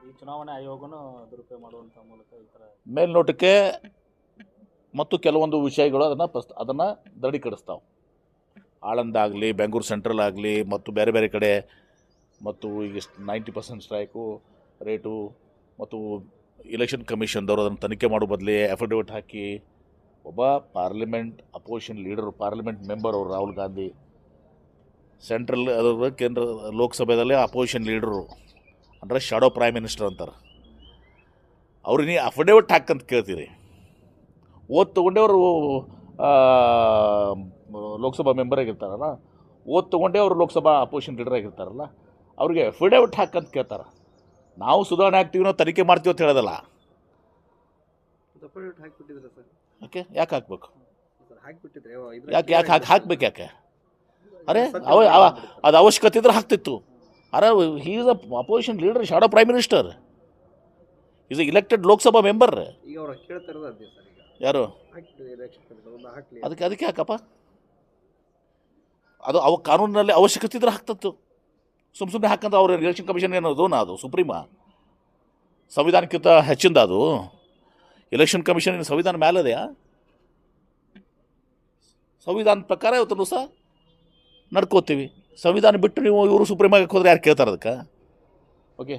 ಈ ಚುನಾವಣಾ ಆಯೋಗನೂ ದುರುಪಯೋಗ ಮಾಡುವಂಥ ಮೂಲಕ ಈ ಥರ ಮೇಲ್ನೋಟಕ್ಕೆ ಮತ್ತು ಕೆಲವೊಂದು ವಿಷಯಗಳು ಅದನ್ನು ದೃಢೀಕರಿಸ್ತಾವೆ. ಆಳಂದಾಗಲಿ, ಬೆಂಗಳೂರು ಸೆಂಟ್ರಲ್ ಆಗಲಿ ಮತ್ತು ಬೇರೆ ಬೇರೆ ಕಡೆ ಮತ್ತು ಈಗ 90% ಸ್ಟ್ರೈಕು ರೇಟು ಮತ್ತು ಎಲೆಕ್ಷನ್ ಕಮಿಷನ್ದವರು ಅದನ್ನು ತನಿಖೆ ಮಾಡೋ ಬದಲಿ ಅಫಿಡವಿಟ್ ಹಾಕಿ ಒಬ್ಬ parliament opposition leader, parliament member ಅವರು ರಾಹುಲ್ ಗಾಂಧಿ, ಸೆಂಟ್ರಲ್ ಕೇಂದ್ರ ಲೋಕಸಭೆಯಲ್ಲಿ ಅಪೋಸಿಷನ್ ಲೀಡರು ಅಂದರೆ ಶಾಡೋ ಪ್ರೈಮ್ ಮಿನಿಸ್ಟರ್ ಅಂತಾರೆ. ಅವ್ರಿಗೆ ನೀವು ಅಫಿಡವಿಟ್ ಹಾಕಂತ ಕೇಳ್ತೀರಿ. ಓದ್ ತೊಗೊಂಡೇ ಅವರು ಲೋಕಸಭಾ ಮೆಂಬರ್ ಆಗಿರ್ತಾರಲ್ಲ, ಓದ್ ತೊಗೊಂಡೇ ಅವರು ಲೋಕಸಭಾ ಅಪೋಸಿಷನ್ ಲೀಡರ್ ಆಗಿರ್ತಾರಲ್ಲ, ಅವ್ರಿಗೆ ಅಫಿಡವಿಟ್ ಹಾಕಂತ ಕೇಳ್ತಾರೆ. ನಾವು ಸುಧಾರಣೆ ಆಗ್ತೀವಿ, ನಾವು ತನಿಖೆ ಮಾಡ್ತೀವಿ ಅಂತ ಹೇಳೋದಲ್ಲ. ಯಾಕೆ ಹಾಕ್ಬೇಕು? ಯಾಕೆ ಹಾಕ್ಬೇಕು? ಯಾಕೆ ಅರೆ ಅದು ಅವಶ್ಯಕತೆ ಇದ್ರೆ ಹಾಕ್ತಿತ್ತು. ಅರೆ he is a opposition leader, shadow prime minister, is elected Lok Sabha member. ಯಾರು ಅದಕ್ಕೆ ಹಾಕಪ್ಪ? ಅದು ಕಾನೂನಿನಲ್ಲಿ ಅವಶ್ಯಕತೆ ಇದ್ರೆ ಹಾಕ್ತತ್ತು. ಸುಮ್ಮನೆ ಹಾಕಂತ ಅವ್ರ ಎಲೆಕ್ಷನ್ ಕಮಿಷನ್ ಏನದು ಅದು ಸುಪ್ರೀಮ ಸಂವಿಧಾನಕ್ಕಿಂತ ಹೆಚ್ಚಿಂದ ಅದು ಎಲೆಕ್ಷನ್ ಕಮಿಷನ್ ಸಂವಿಧಾನ ಮೇಲದೆಯಾ? ಸಂವಿಧಾನದ ಪ್ರಕಾರ ಇವತ್ತು ಸಹ ನಡ್ಕೋತೀವಿ. ಸಂವಿಧಾನ ಬಿಟ್ಟು ನೀವು ಇವರು ಸುಪ್ರೀಮಾಗಿ ಹೋದ್ರೆ ಯಾರು ಕೇಳ್ತಾರೆ ಅದಕ್ಕೆ? ಓಕೆ.